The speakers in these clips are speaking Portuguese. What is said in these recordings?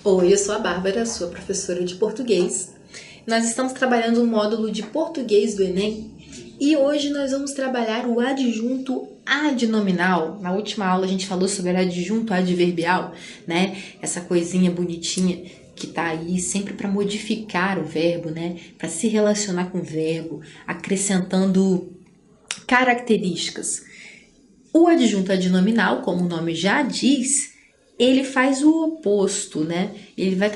Oi, eu sou a Bárbara, sua professora de português. Nós estamos trabalhando o módulo de português do Enem e hoje nós vamos trabalhar o adjunto adnominal. Na última aula a gente falou sobre adjunto adverbial, né? Essa coisinha bonitinha que tá aí sempre para modificar o verbo, né? Para se relacionar com o verbo, acrescentando características. O adjunto adnominal, como o nome já diz, ele faz o oposto, né? Ele vai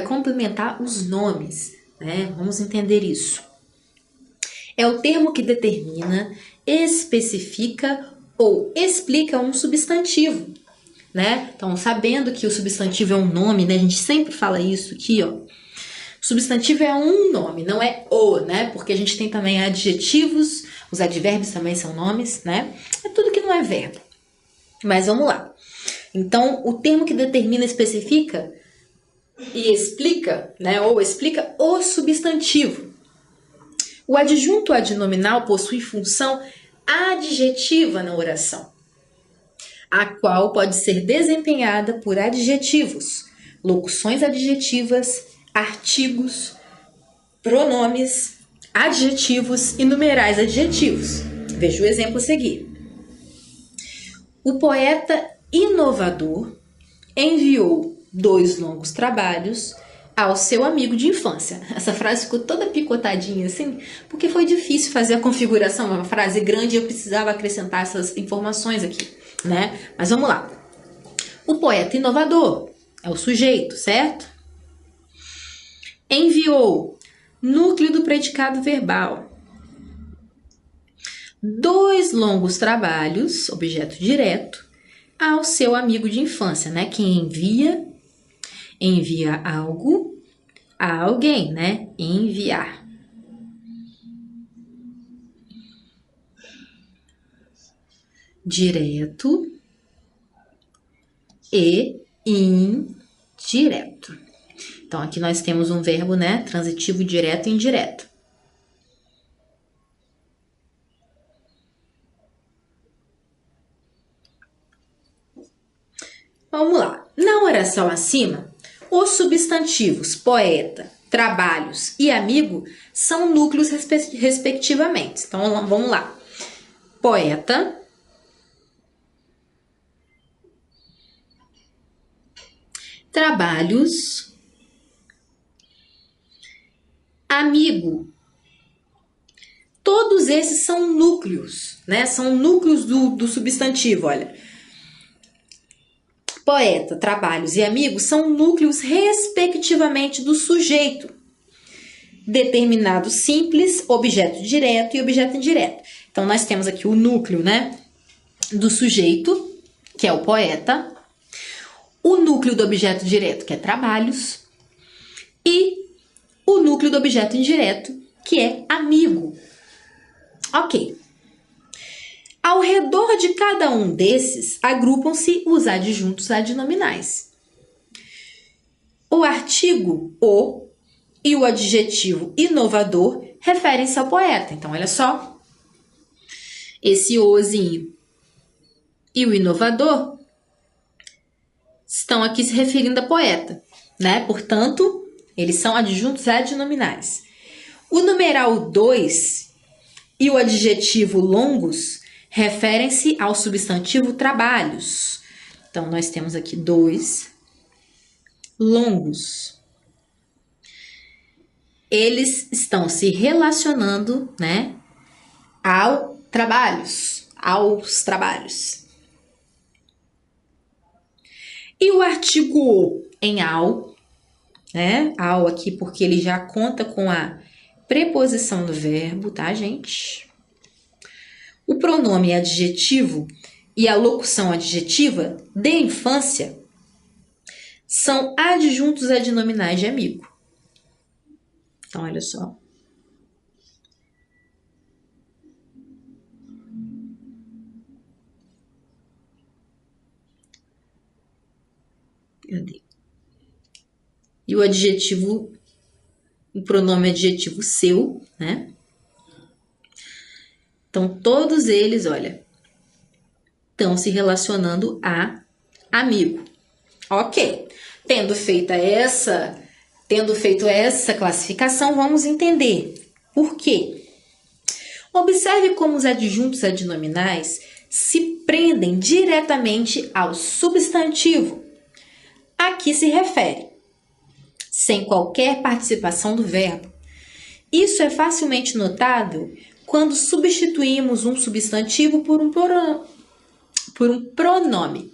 complementar os nomes, né? Vamos entender isso. É o termo que determina, especifica ou explica um substantivo, né? Então, sabendo que o substantivo é um nome, né? A gente sempre fala isso aqui, ó. Substantivo é um nome, não é o, né? Porque a gente tem também adjetivos, os advérbios também são nomes, né? É tudo que não é verbo. Mas vamos lá. Então, o termo que determina, especifica e explica, né? Ou explica o substantivo. O adjunto adnominal possui função adjetiva na oração, a qual pode ser desempenhada por adjetivos, locuções adjetivas, artigos, pronomes, adjetivos e numerais adjetivos. Veja o exemplo a seguir. O poeta inovador enviou 2 longos trabalhos ao seu amigo de infância. Essa frase ficou toda picotadinha assim, porque foi difícil fazer a configuração, uma frase grande e eu precisava acrescentar essas informações aqui, né? Mas vamos lá. O poeta inovador é o sujeito, certo? Enviou, núcleo do predicado verbal. 2 longos trabalhos, objeto direto, ao seu amigo de infância, né? Quem envia algo a alguém, né? Enviar. Direto e indireto. Então, aqui nós temos um verbo, né? Transitivo direto e indireto. Vamos lá. Na oração acima, os substantivos poeta, trabalhos e amigo são núcleos respectivamente. Então, vamos lá. Poeta, trabalhos, amigo. Todos esses são núcleos, né? São núcleos do substantivo, olha. Poeta, trabalhos e amigos são núcleos respectivamente do sujeito. Determinado simples, objeto direto e objeto indireto. Então, nós temos aqui o núcleo, né, do sujeito, que é o poeta, o núcleo do objeto direto, que é trabalhos, e o núcleo do objeto indireto, que é amigo. Ok. Ao redor de cada um desses, agrupam-se os adjuntos adnominais. O artigo o e o adjetivo inovador referem-se ao poeta. Então, olha só. Esse ozinho e o inovador estão aqui se referindo a poeta, né? Portanto, eles são adjuntos adnominais. O numeral 2 e o adjetivo longos referem-se ao substantivo trabalhos. Então, nós temos aqui 2 longos. Eles estão se relacionando, né, aos trabalhos. E o artigo o em ao, né, ao aqui porque ele já conta com a preposição do verbo, tá, gente? O pronome adjetivo e a locução adjetiva de infância são adjuntos adnominais de amigo. Então, olha só. Cadê? E o adjetivo, o pronome adjetivo seu, né? Então, todos eles, olha, estão se relacionando a amigo. Ok. Tendo feito essa classificação, vamos entender por quê. Observe como os adjuntos adnominais se prendem diretamente ao substantivo a que se refere, sem qualquer participação do verbo. Isso é facilmente notável quando substituímos um substantivo por um pronome.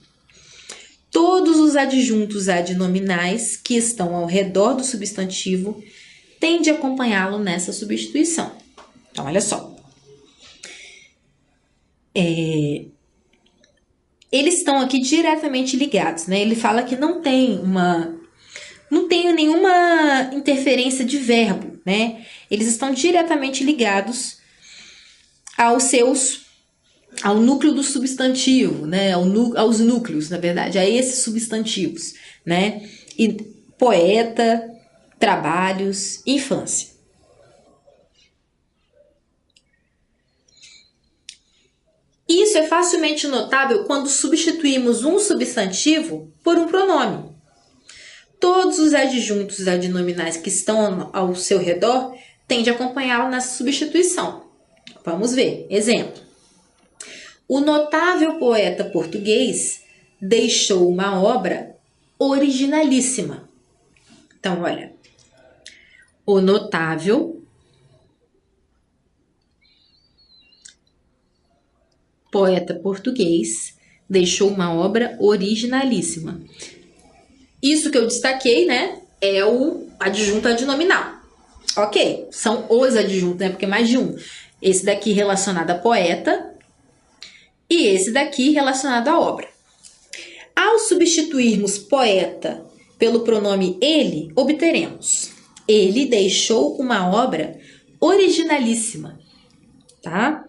Todos os adjuntos adnominais que estão ao redor do substantivo tendem a acompanhá-lo nessa substituição. Então, olha só. Eles estão aqui diretamente ligados, né? Ele fala que não tem nenhuma interferência de verbo, né? Eles estão diretamente ligados ao núcleo do substantivo, né? Aos núcleos, na verdade, a esses substantivos, né? E poeta, trabalhos, infância. Isso é facilmente notável quando substituímos um substantivo por um pronome. Todos os adjuntos adnominais que estão ao seu redor tendem a acompanhá-lo nessa substituição. Vamos ver. Exemplo. O notável poeta português deixou uma obra originalíssima. Então, olha. O notável poeta português deixou uma obra originalíssima. Isso que eu destaquei, né, é o adjunto adnominal. Ok, são os adjuntos, né, porque é mais de um. Esse daqui relacionado a poeta e esse daqui relacionado à obra. Ao substituirmos poeta pelo pronome ele, obteremos: ele deixou uma obra originalíssima, tá?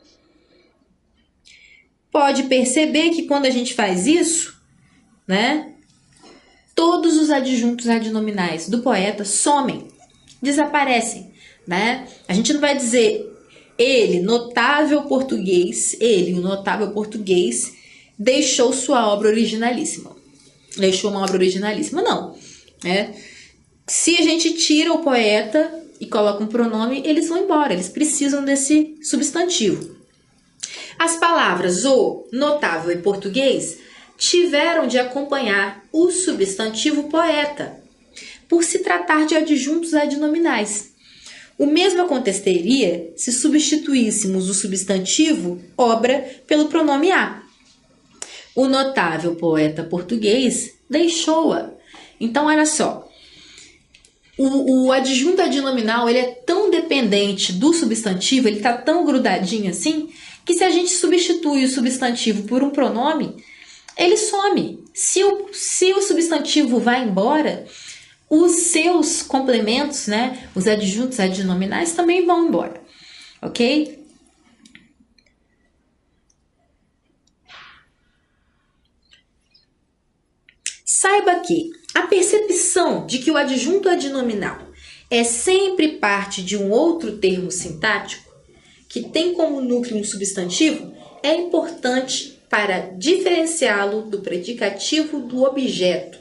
Pode perceber que quando a gente faz isso, né, todos os adjuntos adnominais do poeta somem, desaparecem, né? A gente não vai dizer ele, o notável português, deixou sua obra originalíssima. Deixou uma obra originalíssima, não, né? Se a gente tira o poeta e coloca um pronome, eles vão embora, eles precisam desse substantivo. As palavras o, notável e português tiveram de acompanhar o substantivo poeta, por se tratar de adjuntos adnominais. O mesmo aconteceria se substituíssemos o substantivo obra pelo pronome a. O notável poeta português deixou-a. Então, olha só. O adjunto adnominal ele é tão dependente do substantivo, ele está tão grudadinho assim, que se a gente substitui o substantivo por um pronome, ele some. Se o substantivo vai embora, os seus complementos, né, os adjuntos adnominais também vão embora, ok? Saiba que a percepção de que o adjunto adnominal é sempre parte de um outro termo sintático, que tem como núcleo um substantivo, é importante para diferenciá-lo do predicativo do objeto,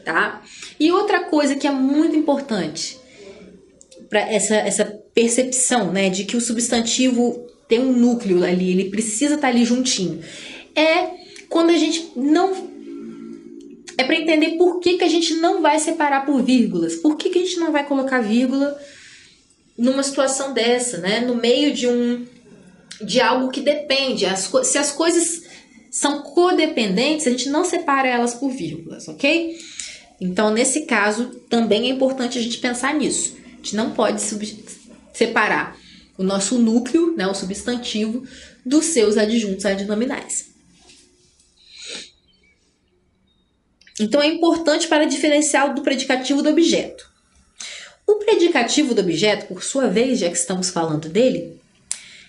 tá? E outra coisa que é muito importante para essa percepção, né, de que o substantivo tem um núcleo ali, ele precisa estar ali juntinho, é quando a gente não... É para entender por que a gente não vai separar por vírgulas, por que a gente não vai colocar vírgula numa situação dessa, né, no meio de algo que depende. Se as coisas são codependentes, a gente não separa elas por vírgulas, ok? Então, nesse caso, também é importante a gente pensar nisso. A gente não pode separar o nosso núcleo, né, o substantivo, dos seus adjuntos adnominais. Então, é importante para diferenciá-lo do predicativo do objeto. O predicativo do objeto, por sua vez, já que estamos falando dele,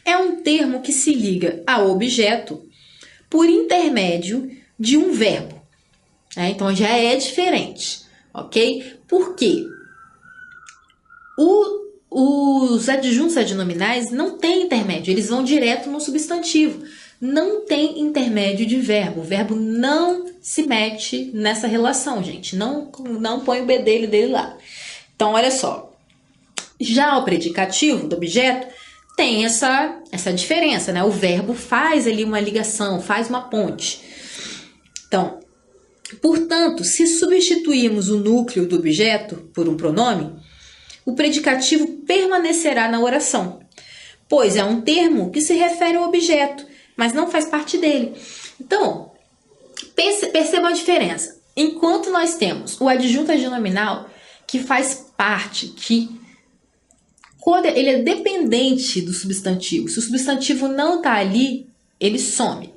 é um termo que se liga ao objeto por intermédio de um verbo. Então, já é diferente, ok? Por quê? Os adjuntos adnominais não têm intermédio, eles vão direto no substantivo. não tem intermédio de verbo. O verbo não se mete nessa relação, gente. Não põe o bedelho dele lá. Então, olha só. Já o predicativo do objeto tem essa diferença, né? O verbo faz ali uma ligação, faz uma ponte. Então, portanto, se substituirmos o núcleo do objeto por um pronome, o predicativo permanecerá na oração, pois é um termo que se refere ao objeto, mas não faz parte dele. Então, perceba a diferença. Enquanto nós temos o adjunto adnominal, que faz parte, ele é dependente do substantivo. Se o substantivo não está ali, ele some.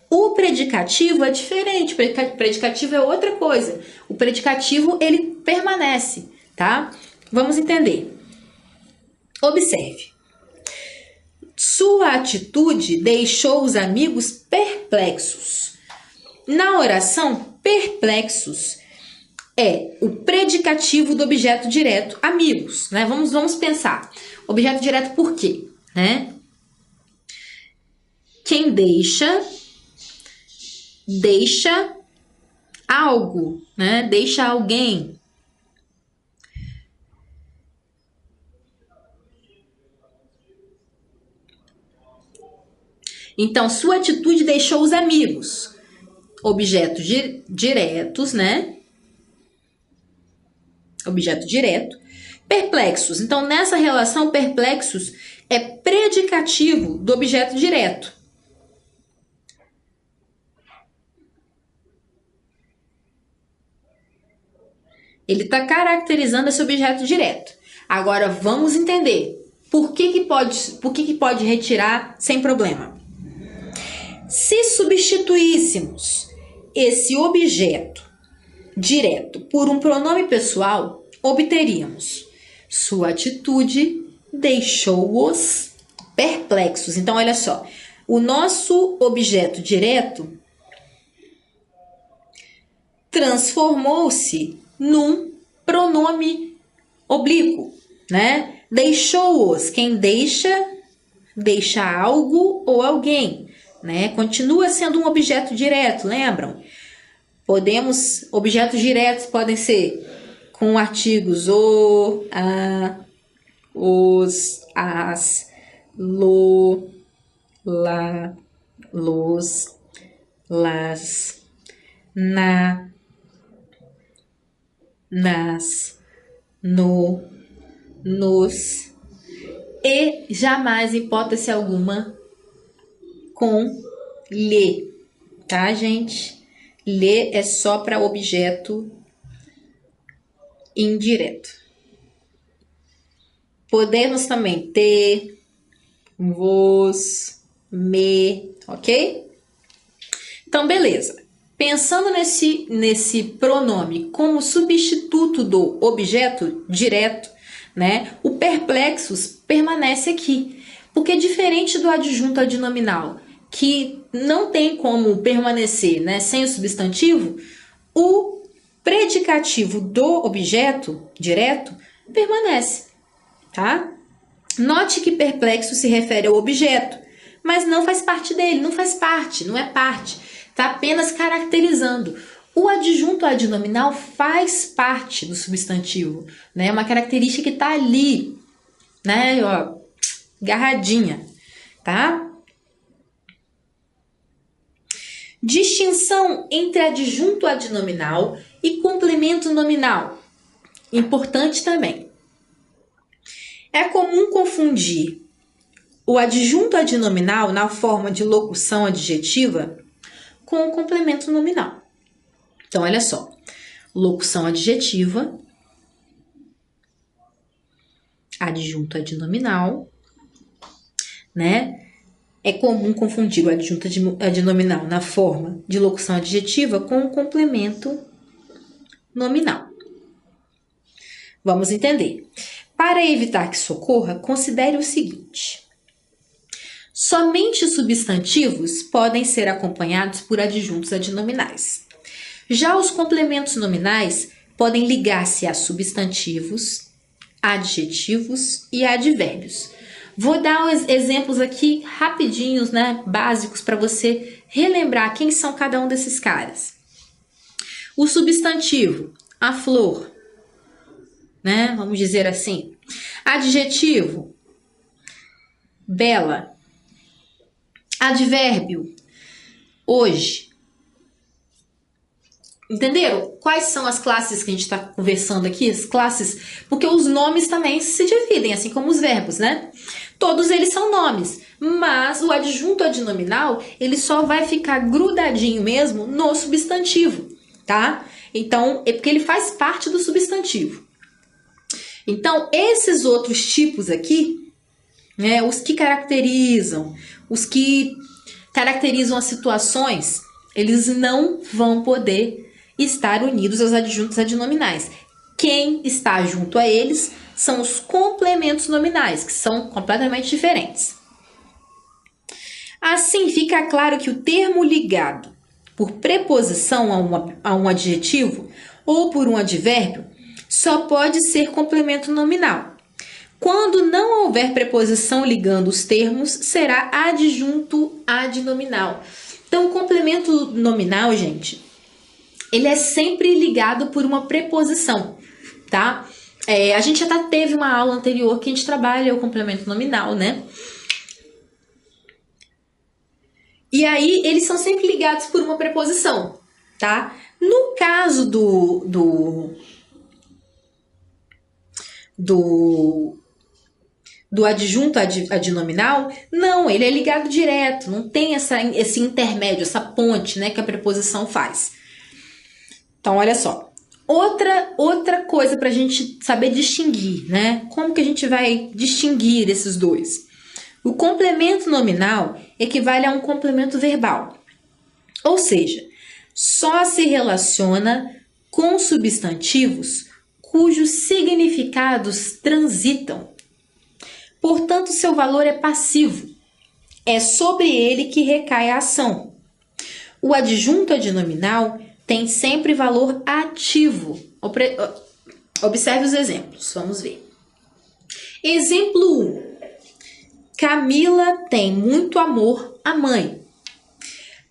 O predicativo é diferente. O predicativo é outra coisa. O predicativo, ele permanece, tá? Vamos entender. Observe. Sua atitude deixou os amigos perplexos. Na oração, perplexos é o predicativo do objeto direto, amigos, né? Vamos pensar. Objeto direto por quê, né? Quem deixa algo, né? Deixa alguém. Então, sua atitude deixou os amigos. Objetos diretos, né? Objeto direto. Perplexos. Então, nessa relação, perplexos é predicativo do objeto direto. Ele está caracterizando esse objeto direto. Agora, vamos entender por que pode retirar sem problema. Se substituíssemos esse objeto direto por um pronome pessoal, obteríamos: sua atitude deixou-os perplexos. Então, olha só, o nosso objeto direto transformou-se num pronome oblíquo, né? Deixou-os, quem deixa algo ou alguém, né? Continua sendo um objeto direto, lembram? Objetos diretos podem ser com artigos o, a, os, as, lo, la, los, las, na, nas, no, nos e jamais, hipótese alguma, com lhe, tá, gente? Lhe é só para objeto indireto. Podemos também ter, vos, me, ok? Então, beleza. Pensando nesse pronome como substituto do objeto direto, né? O perplexos permanece aqui, porque diferente do adjunto adnominal, que não tem como permanecer, né, sem o substantivo, o predicativo do objeto direto permanece, tá? Note que perplexo se refere ao objeto, mas não faz parte dele, não é parte, está apenas caracterizando. O adjunto adnominal faz parte do substantivo, né? É uma característica que está ali, né? Ó, agarradinha, tá? Distinção entre adjunto adnominal e complemento nominal. Importante também. É comum confundir o adjunto adnominal na forma de locução adjetiva com o complemento nominal. Então, olha só. Locução adjetiva, adjunto adnominal, né? É comum confundir o adjunto adnominal na forma de locução adjetiva com o complemento nominal. Vamos entender. Para evitar que isso ocorra, considere o seguinte: somente substantivos podem ser acompanhados por adjuntos adnominais. Já os complementos nominais podem ligar-se a substantivos, adjetivos e advérbios. Vou dar os exemplos aqui rapidinhos, né, básicos para você relembrar quem são cada um desses caras. O substantivo, a flor, né, vamos dizer assim. Adjetivo, bela. Advérbio, hoje. Entenderam? Quais são as classes que a gente está conversando aqui? As classes, porque os nomes também se dividem, assim como os verbos, né? Todos eles são nomes, mas o adjunto adnominal, ele só vai ficar grudadinho mesmo no substantivo, tá? Então, é porque ele faz parte do substantivo. Então, esses outros tipos aqui, né, os que caracterizam as situações, eles não vão poder estar unidos aos adjuntos adnominais. Quem está junto a eles são os complementos nominais, que são completamente diferentes. Assim, fica claro que o termo ligado por preposição a um adjetivo ou por um advérbio só pode ser complemento nominal. Quando não houver preposição ligando os termos, será adjunto adnominal. Então, o complemento nominal, gente, ele é sempre ligado por uma preposição, tá? A gente já teve uma aula anterior que a gente trabalha o complemento nominal, né? E aí, eles são sempre ligados por uma preposição, tá? No caso do adjunto adnominal, não, ele é ligado direto, não tem esse intermédio, essa ponte, né, que a preposição faz. Então, olha só. Outra coisa para a gente saber distinguir, né? Como que a gente vai distinguir esses dois? O complemento nominal equivale a um complemento verbal. Ou seja, só se relaciona com substantivos cujos significados transitam. Portanto, seu valor é passivo. É sobre ele que recai a ação. O adjunto adnominal tem sempre valor ativo. Observe os exemplos, vamos ver. Exemplo 1. Camila tem muito amor à mãe.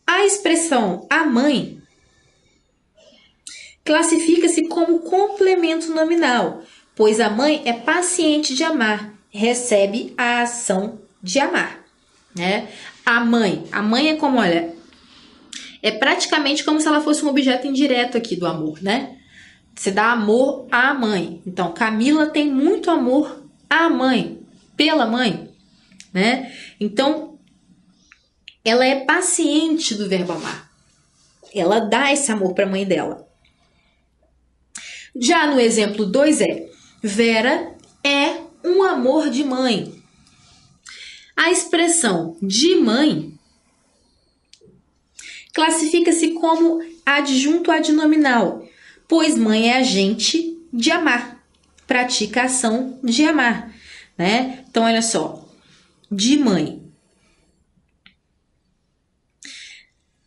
A expressão a mãe classifica-se como complemento nominal, pois a mãe é paciente de amar, recebe a ação de amar, né? A mãe é como, olha, é praticamente como se ela fosse um objeto indireto aqui do amor, né? Você dá amor à mãe. Então, Camila tem muito amor à mãe, pela mãe, né? Então, ela é paciente do verbo amar. Ela dá esse amor para a mãe dela. Já no exemplo 2 Vera é um amor de mãe. A expressão de mãe classifica-se como adjunto adnominal, pois mãe é agente de amar, pratica a ação de amar, né? Então, olha só, de mãe.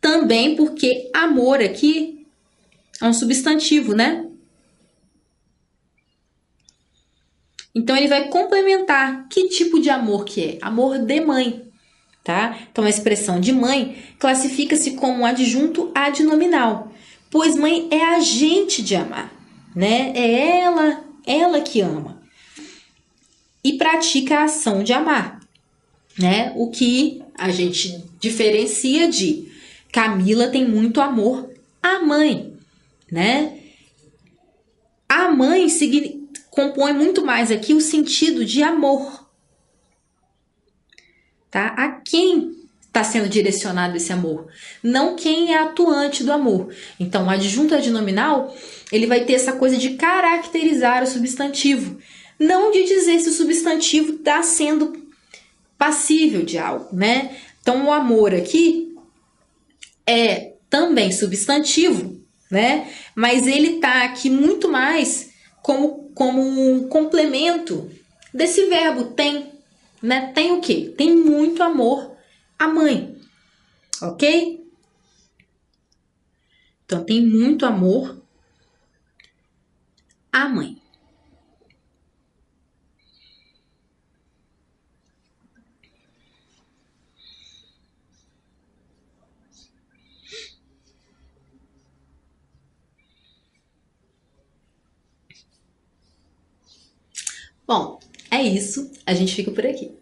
Também porque amor aqui é um substantivo, né? Então, ele vai complementar que tipo de amor que é? Amor de mãe, tá? Então, a expressão de mãe classifica-se como adjunto adnominal, pois mãe é agente de amar, né? É ela que ama e pratica a ação de amar, né? O que a gente diferencia de Camila tem muito amor à mãe, né? A mãe compõe muito mais aqui o sentido de amor, tá? A quem está sendo direcionado esse amor, não quem é atuante do amor. Então, o adjunto adnominal, ele vai ter essa coisa de caracterizar o substantivo, não de dizer se o substantivo está sendo passível de algo, né? Então, o amor aqui é também substantivo, né? Mas ele está aqui muito mais como um complemento desse verbo tem, né? Tem o quê? Tem muito amor à mãe, ok? Então, tem muito amor à mãe. Bom, é isso. A gente fica por aqui.